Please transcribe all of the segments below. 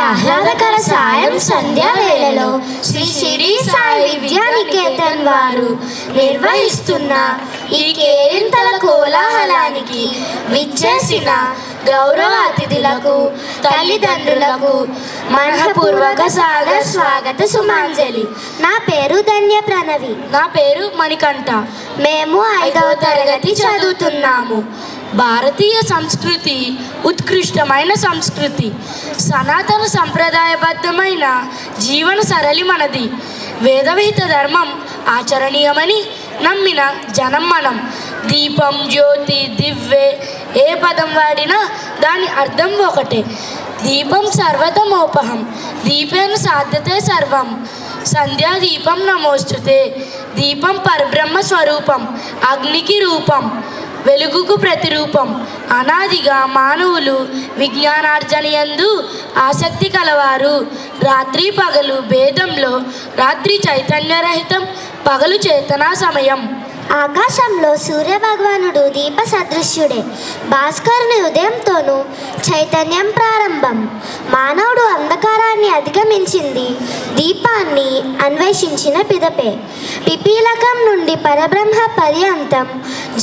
ఆహ్లాదకర సాయం సంధ్యా వేళలో శ్రీ షిరిడి సాయి విద్యానికేతన్ వారు నిర్వహిస్తున్న ఈ కేరింతల కోలాహలానికి విచ్చేసిన గౌరవ అతిథులకు, తల్లిదండ్రులకు మనఃపూర్వక సాదర స్వాగత సుమాంజలి. నా పేరు ధన్య ప్రణవి. నా పేరు మణికంఠ. మేము 5వ తరగతి చదువుతున్నాము. భారతీయ సంస్కృతి ఉత్కృష్టమైన సంస్కృతి, సనాతన సంప్రదాయబద్ధమైన జీవన సరళి మనది. వేదవిహిత ధర్మం ఆచరణీయమని నమ్మిన జనం మనం. దీపం, జ్యోతి, దివ్వె ఏ పదం వాడినా దాని అర్థం ఒకటే. దీపం సర్వతమోపహం, దీపేన సాధ్యతే సర్వం. సంధ్యాదీపం నమోస్తుతే. దీపం పరబ్రహ్మ స్వరూపం, అగ్నికి రూపం, వెలుగుకు ప్రతిరూపం. అనాదిగా మానవులు విజ్ఞానార్జనయందు ఆసక్తి కలవారు. రాత్రి పగలు భేదంలో రాత్రి చైతన్యరహితం, పగలు చేతనా సమయం. ఆకాశంలో సూర్యభగవానుడు దీప సదృశ్యుడే. భాస్కరుని ఉదయంతోనూ చైతన్యం ప్రారంభం. మానవుడు అంధకారాన్ని అధిగమించింది దీపాన్ని అన్వేషించిన పిదపే. పిపీలకం నుండి పరబ్రహ్మ పర్యంతం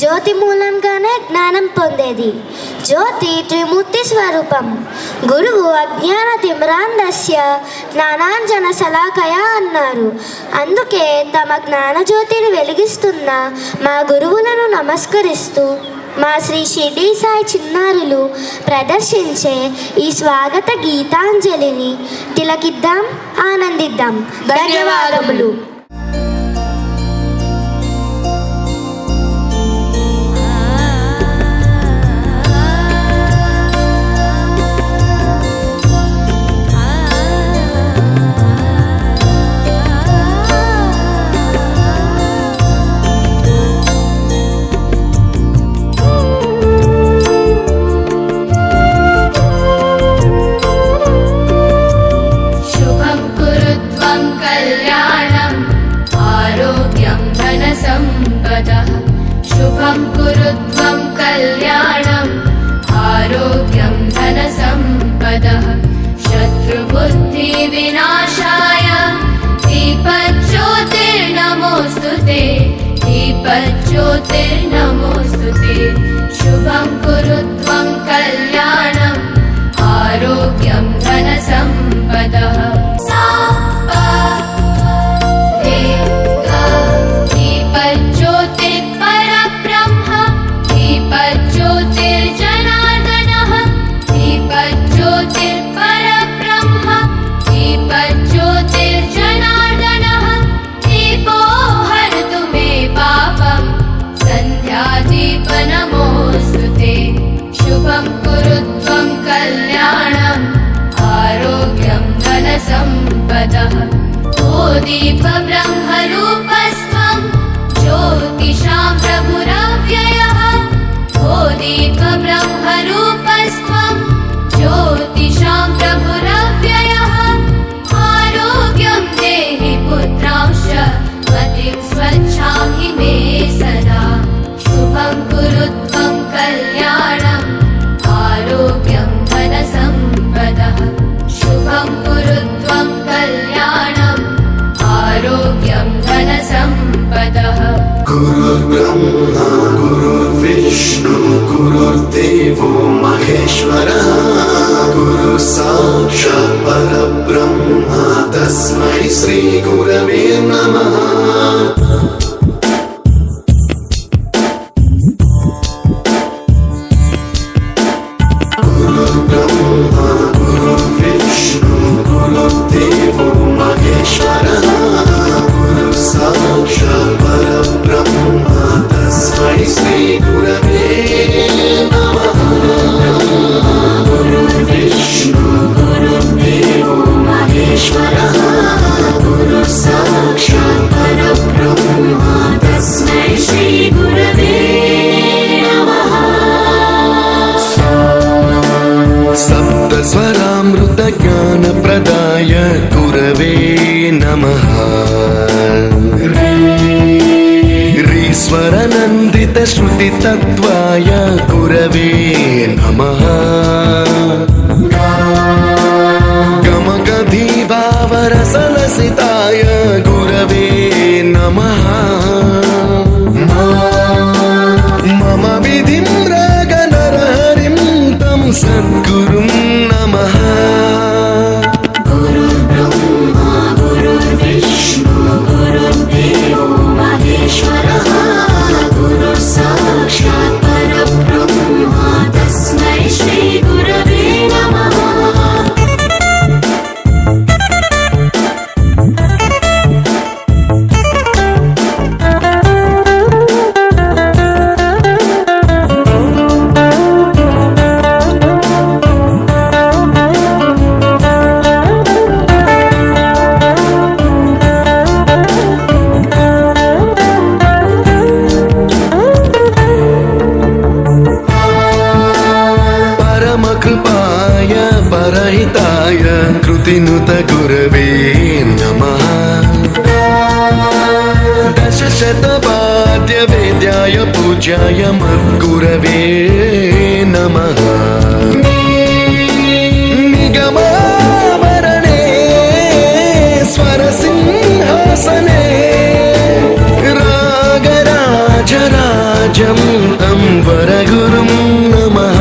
జ్యోతి మూలంగానే జ్ఞానం పొందేది. జ్యోతి త్రిమూర్తి స్వరూపం. గురువు అజ్ఞాన తిమిరాంధస్య జ్ఞానాంజన శలాకయ అన్నారు. అందుకే తమ జ్ఞానజ్యోతిని వెలిగిస్తున్న మా గురువులను నమస్కరిస్తూ మా శ్రీ షిరిడి సాయి చిన్నారులు ప్రదర్శించే ఈ స్వాగత గీతాంజలిని తిలకిద్దాం, ఆనందిద్దాం. ధన్యవాదములు. शुभं कुरु त्वं कल्याणम् आरोग्यं धनसम्पदः शत्रुबुद्धिविनाशाय दीपज्योतिर्नमोऽस्तु ते दीपज्योतिर्नमोऽस्तु ते शुभं कुरु त्वं कल्याणम् आरोग्यं धनसम्पदः शुभं कुरु त्वं कल्याणम् आरोग्यं धनसम्पदः ओ दीप ब्रह्मरूपस्त्वं ज्योतिषां प्रभुरव्ययः ओ दीप ब्रह्मरूपस्त्वं ज्योतिषां प्रभुरव्ययः आरोग्यं देहि पुत्रांश मतिं स्वच्छां हि मे सदा शुभं कुरु त्वं कल्याणम् आरोग्यं धनसम्पदः शुभं कुरु त्वं कल्याणम् आरोग्यं धनसम्पदः गुरुर्ब्रह्मा गुरुर्विष्णु गुरुर्देवो महेश्वरः गुरु साक्षात् परब्रह्म तस्मै श्री गुरवे नमः ज्ञानप्रदाय गुरवे नमः ईश्वरनन्दितश्रुतितत्त्वाय गुरवे नमः प्रकाशिताय गुरवे नमः मम विधिं रागनरहरिं तं सद्गुरुं नमः गुरुर्ब्रह्मा गुरुर्विष्णु गुरुर्देवो महेश्वरः गुरुः साक्षात् परब्रह्मा तस्मै श्री गुरवे नमः परमकृपाय परहिताय कृतिनुत गुरवे नमः दशशतवाद्यवेद्याय पूज्याय मद्गुरवे नमः निगमावरणे स्वरसिंहासने रागराजराजं तं वरगुरुं नमः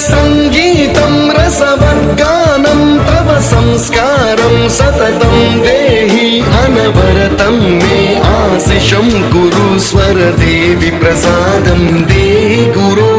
सङ्गीतं रसवर्गानं तव संस्कारं सततं देहि अनवरतं मे आशिषं कुरु स्वरदेवि प्रसादं देहि गुरो